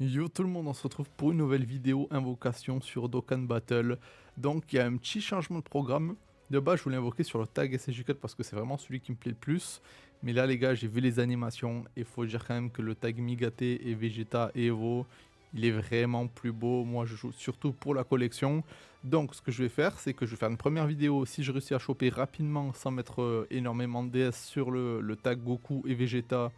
Yo tout le monde, on se retrouve pour une nouvelle vidéo invocation sur Dokkan Battle. Donc il y a un petit changement de programme. De base je voulais invoquer sur le tag SSJ4 parce que c'est vraiment celui qui me plaît le plus. Mais là les gars, j'ai vu les animations et faut dire quand même que le tag Migate et Vegeta et Evo, il est vraiment plus beau. Moi je joue surtout pour la collection. Donc ce que je vais faire, c'est que je vais faire une première vidéo si je réussis à choper rapidement sans mettre énormément de DS sur le tag Goku et Vegeta,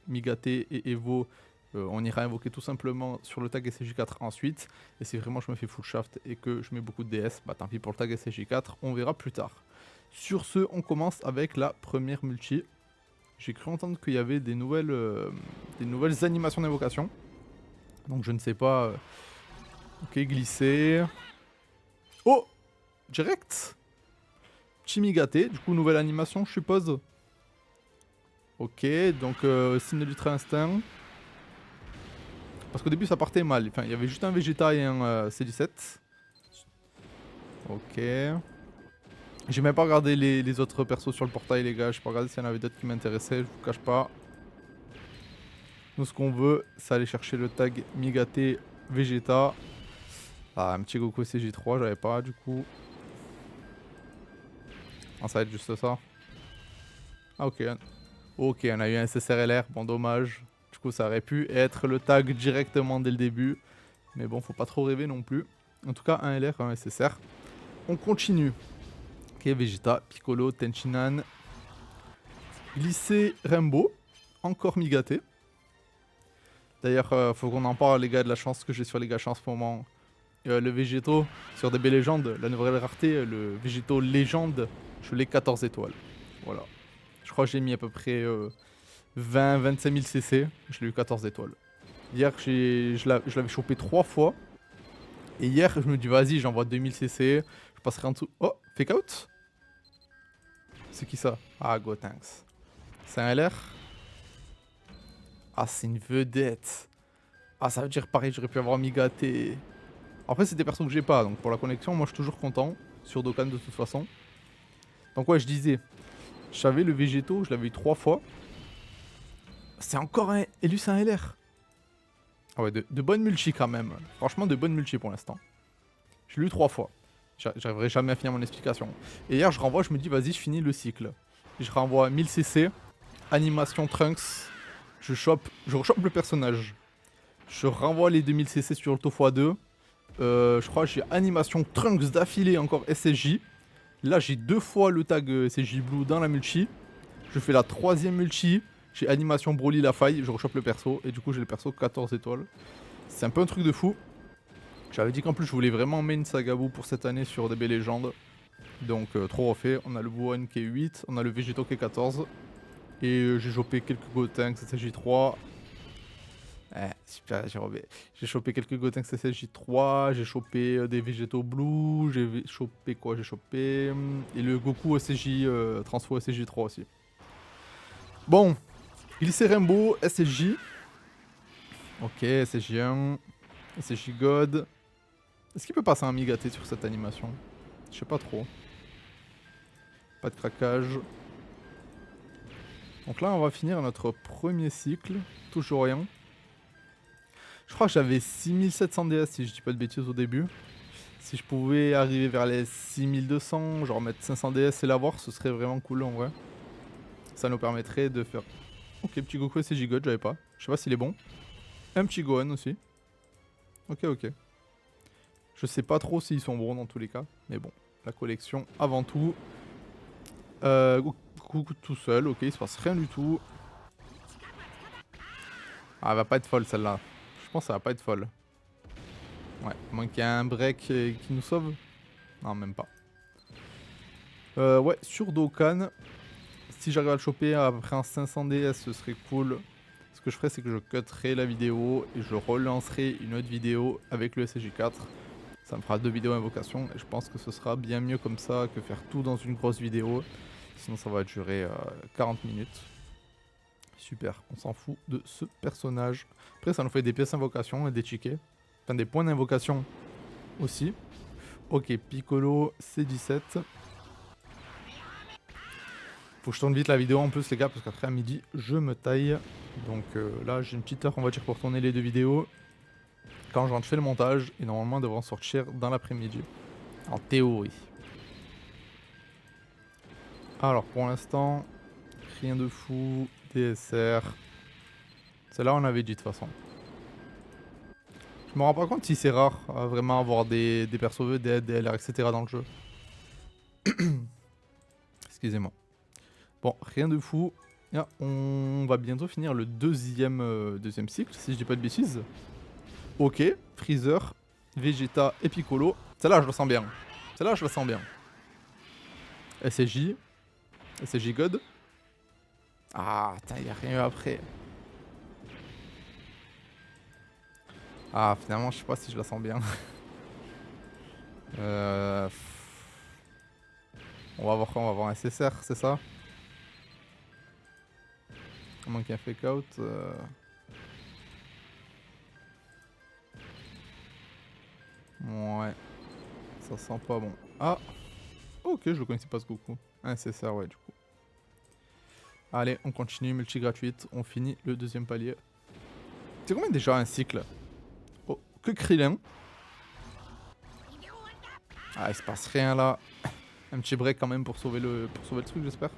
Migate et Evo. On ira invoquer tout simplement sur le tag SSJ4 ensuite. Et si vraiment je me fais full shaft et que je mets beaucoup de DS, bah tant pis pour le tag SSJ4, on verra plus tard. Sur ce, on commence avec la première multi. J'ai cru entendre qu'il y avait des nouvelles animations d'invocation. Donc je ne sais pas. Ok, glisser. Oh, direct Chimigate, du coup nouvelle animation je suppose. Ok, donc signe d'ultra instinct. Parce qu'au début ça partait mal. Enfin, il y avait juste un Vegeta et un C17. Ok. J'ai même pas regardé les autres persos sur le portail, les gars. J'ai pas regardé s'il y en avait d'autres qui m'intéressaient. Je vous cache pas. Nous, ce qu'on veut, c'est aller chercher le tag Migate Vegeta. Ah, un petit Goku CJ3, j'avais pas du coup. Ah, ça va être juste ça. Ah, ok. Ok, on a eu un SSRLR. Bon, dommage. Du coup, ça aurait pu être le tag directement dès le début. Mais bon, faut pas trop rêver non plus. En tout cas, un LR, un SSR. On continue. Ok, Vegeta, Piccolo, Tenchinan. Glisser Rainbow. Encore Migate. D'ailleurs, faut qu'on en parle, les gars, de la chance que j'ai sur les gachas en ce moment. Le Végéto, sur DB Légende, la nouvelle rareté, le Végéto Légende, je l'ai 14 étoiles. Voilà. Je crois que j'ai mis à peu près 20-25 000 CC, je l'ai eu 14 étoiles. Hier, je l'avais chopé 3 fois. Et hier, je me dis, vas-y, j'envoie 2000 CC, je passerai en dessous. Oh, fake out. C'est qui ça? Ah, go, thanks. C'est un LR. Ah, c'est une vedette. Ah, ça veut dire pareil, j'aurais pu avoir Migate. Après, c'est des persos que j'ai pas, donc pour la connexion, moi je suis toujours content. Sur Dokkan de toute façon. Donc, ouais, je disais, j'avais le Végéto, je l'avais eu 3 fois. C'est encore un Elus, un LR. Ah ouais, de bonnes multi quand même. Franchement, de bonnes multi pour l'instant. Je l'ai eu 3 fois. J'arriverai jamais à finir mon explication. Et hier, je renvoie, je me dis, vas-y, je finis le cycle. Je renvoie 1000 CC, animation Trunks. Je rechoppe le personnage. Je renvoie les 2000 CC sur le x2. Je crois que j'ai animation Trunks d'affilée, encore SSJ. Là, j'ai 2 fois le tag SSJ Blue dans la multi. Je fais la 3ème multi. J'ai animation Broly la faille. Je rechoppe le perso. Et du coup, j'ai le perso 14 étoiles. C'est un peu un truc de fou. J'avais dit qu'en plus, je voulais vraiment main Sagaboo pour cette année sur DB Légende. Donc, trop refait. On a le Buon qui est 8. On a le Végéto qui est 14. Et j'ai chopé quelques Gotenks SSJ3. Super, j'ai chopé quelques Gotenks SSJ3, j'ai chopé des Végétaux Blue, j'ai chopé quoi? J'ai chopé. Et le Goku SSJ, Transfo SSJ3 aussi. Bon, Glisser Rainbow, SSJ. Ok, SSJ1, SSJ God. Est-ce qu'il peut passer un Migate sur cette animation? Je sais pas trop. Pas de craquage. Donc là, on va finir notre premier cycle. Toujours rien. Je crois que j'avais 6700 DS si je dis pas de bêtises au début. Si je pouvais arriver vers les 6200, genre mettre 500 DS et l'avoir, ce serait vraiment cool en vrai. Ça nous permettrait de faire... Ok, petit Goku et God, j'avais pas. Je sais pas s'il est bon. Un petit Gohan aussi. Ok, ok. Je sais pas trop s'ils sont bons dans tous les cas. Mais bon, la collection avant tout. Goku tout seul, ok, il se passe rien du tout. Ah, elle va pas être folle celle-là. Je pense que ça va pas être folle. Ouais, moins qu'il y ait un break qui nous sauve. Non, même pas. Ouais, sur Dokkan, si j'arrive à le choper après un 500 DS, ce serait cool. Ce que je ferais, c'est que je cutterai la vidéo et je relancerai une autre vidéo avec le SSJ4. Ça me fera 2 vidéos invocation et je pense que ce sera bien mieux comme ça que faire tout dans une grosse vidéo. Sinon, ça va durer 40 minutes. Super, on s'en fout de ce personnage. Après, ça nous fait des pièces invocation et des tickets. Enfin, des points d'invocation aussi. Ok, Piccolo C17. Faut que je tourne vite la vidéo en plus les gars parce qu'après à midi je me taille. Donc là j'ai une petite heure on va dire pour tourner les 2 vidéos. quand j'en fais le montage, et normalement elles devront sortir dans l'après-midi. En théorie. Alors pour l'instant, rien de fou, DSR. Celle-là on avait dit de toute façon. Je me rends pas compte si c'est rare à vraiment avoir des persos vedettes, des LR, etc. dans le jeu. Excusez-moi. Bon, rien de fou. Ah, on va bientôt finir le deuxième cycle, si je dis pas de bêtises. Ok, Freezer, Vegeta et Piccolo. Celle-là, je la sens bien. Celle-là, je la sens bien. SSJ. SSJ God. Ah, putain, il n'y a rien eu après. Ah, finalement, je sais pas si je la sens bien. On va voir quoi, on va voir un SSR, c'est ça? À moins qu'il y ait un fake out. Ouais. Ça sent pas bon. Ah! Ok, je le connaissais pas ce Goku. Un SSR, ouais, du coup. Allez, on continue, multi gratuite. On finit le deuxième palier. C'est combien déjà un cycle? Oh, que Krillin. Ah, il se passe rien là. Un petit break quand même pour sauver le truc, j'espère.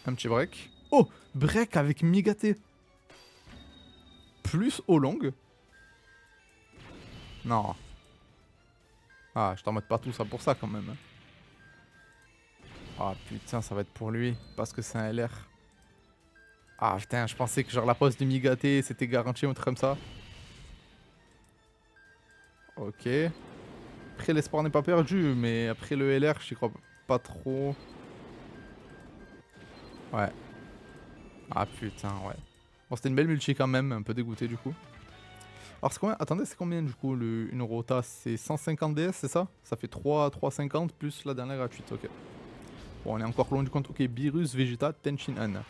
Un petit break. Oh! Break avec Migate. Plus Olong. Non. Ah, je t'en mets pas tout ça pour ça quand même. Ah putain, ça va être pour lui. Parce que c'est un LR. Ah putain, je pensais que genre la pose de Migate c'était garanti ou un truc comme ça. Ok. Après l'espoir n'est pas perdu, mais après le LR, j'y crois pas trop. Ouais. Ah putain, ouais. Bon, c'était une belle multi quand même, un peu dégoûté du coup. Alors c'est combien? Attendez, c'est combien du coup une rota? C'est 150 DS, c'est ça? Ça fait 3,50 plus la dernière gratuite, ok. Bon, on est encore loin du compte. Ok, Beerus, Vegeta, Tenshinhan.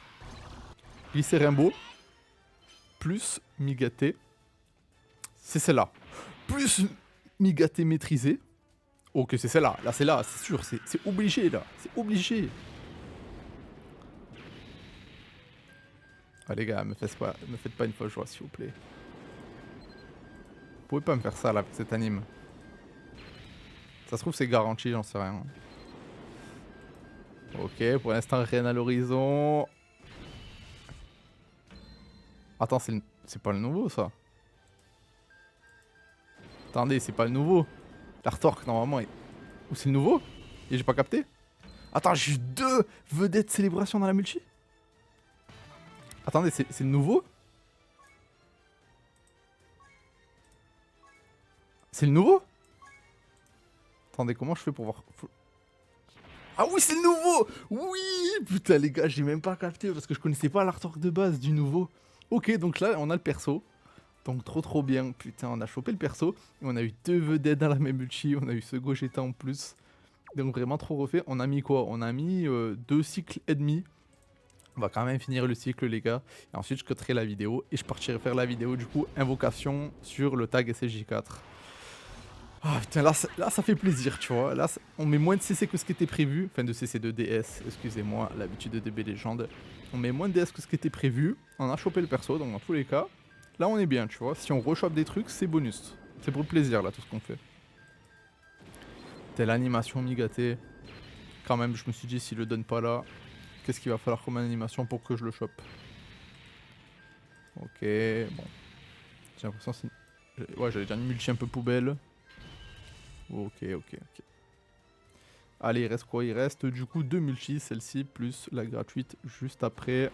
Glycé Rainbow. Plus Migate. C'est celle-là. Plus Migate maîtrisé. Ok, c'est celle-là. Là, c'est là, c'est sûr. C'est obligé, là. C'est obligé. Ah, les gars, me faites pas une fausse joie, s'il vous plaît. Vous pouvez pas me faire ça, là, avec cet anime. Ça se trouve, c'est garanti, j'en sais rien. Ok, pour l'instant, rien à l'horizon. Attends, c'est pas le nouveau, ça. Attendez, c'est pas le nouveau. L'Artork, normalement, est... Ou c'est le nouveau? Et j'ai pas capté? Attends, j'ai eu 2 vedettes célébration dans la multi? Attendez, c'est le nouveau? C'est le nouveau? Attendez, comment je fais pour voir? Ah oui, c'est le nouveau! Oui! Putain, les gars, j'ai même pas capté parce que je connaissais pas l'Artork de base du nouveau. Ok, donc là, on a le perso. Donc trop bien. Putain, on a chopé le perso. Et on a eu 2 vedettes dans la même multi. On a eu ce Gogeta en plus. Donc vraiment trop refait. On a mis quoi? On a mis 2 cycles et demi. On va quand même finir le cycle, les gars. Et ensuite, je cutterai la vidéo. Et je partirai faire la vidéo, du coup, invocation sur le tag SSJ4. Ah putain, là, ça fait plaisir, tu vois. Là, on met moins de CC que ce qui était prévu. Enfin, de CC de DS, excusez-moi, l'habitude de DB Légende. On met moins de DS que ce qui était prévu. On a chopé le perso, donc dans tous les cas, là, on est bien, tu vois. Si on rechoppe des trucs, c'est bonus. C'est pour le plaisir, là, tout ce qu'on fait. Telle animation Migate. Quand même, je me suis dit, s'il le donne pas là, qu'est-ce qu'il va falloir comme animation pour que je le chope? Ok, bon. J'ai l'impression que c'est... Ouais, j'allais dire une multi un peu poubelle. Ok. Allez, il reste quoi? Il reste du coup 2 multis, celle-ci, plus la gratuite juste après.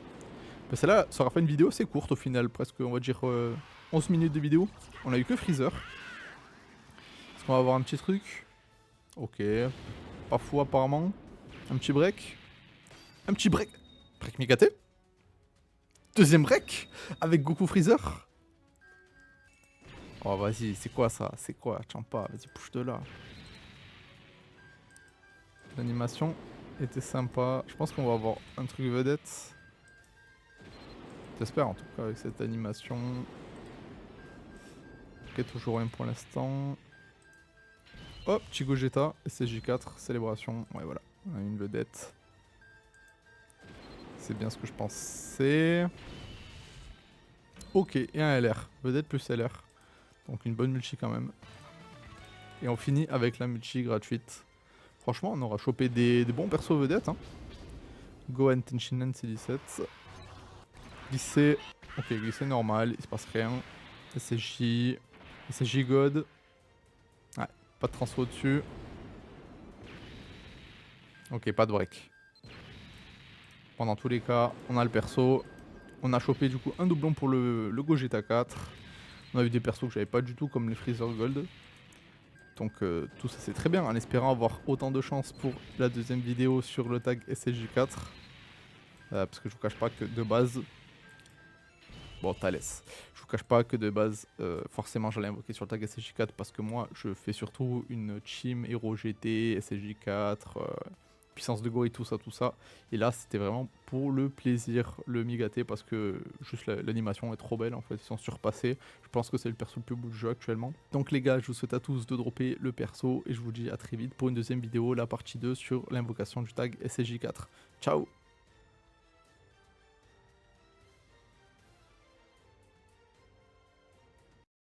Bah, celle-là, ça aura fait une vidéo assez courte au final, presque on va dire 11 minutes de vidéo. On a eu que Freezer. Est-ce qu'on va avoir un petit truc? Ok. Pas fou apparemment. Un petit break. Un petit break. Break Migate. Deuxième break avec Goku Freezer. Oh vas-y, c'est quoi ça? C'est quoi? Champa, vas-y, push de là. L'animation était sympa. Je pense qu'on va avoir un truc vedette. J'espère en tout cas avec cette animation. Ok, toujours rien pour l'instant. Hop, petit Gogeta, SSJ4, célébration. Ouais, voilà, on a une vedette. C'est bien ce que je pensais. Ok, et un LR. vedette plus LR. Donc une bonne multi quand même. Et on finit avec la multi gratuite. Franchement, on aura chopé des bons persos vedettes. Hein. Gohan Tenchinan C17. Glisser. Ok, glisser normal, il se passe rien. SSJ. SSJ God. Ouais, pas de transfo au-dessus. Ok, pas de break. Bon, dans tous les cas, on a le perso. On a chopé du coup un doublon pour le Gogeta 4. On a eu des persos que j'avais pas du tout comme les Freezer Gold. Donc tout ça c'est très bien, en espérant avoir autant de chance pour la deuxième vidéo sur le tag SSJ4. Parce que je vous cache pas que de base... Bon, Thales. Je vous cache pas que de base, forcément j'allais invoquer sur le tag SSJ4 parce que moi je fais surtout une team Hero GT, SSJ4, puissance de gorille, tout ça. Et là c'était vraiment pour le plaisir, le migaté, parce que juste l'animation est trop belle en fait, ils sont surpassés. Je pense que c'est le perso le plus beau du jeu actuellement. Donc les gars, je vous souhaite à tous de dropper le perso et je vous dis à très vite pour une deuxième vidéo, la partie 2 sur l'invocation du tag SSJ4. Ciao!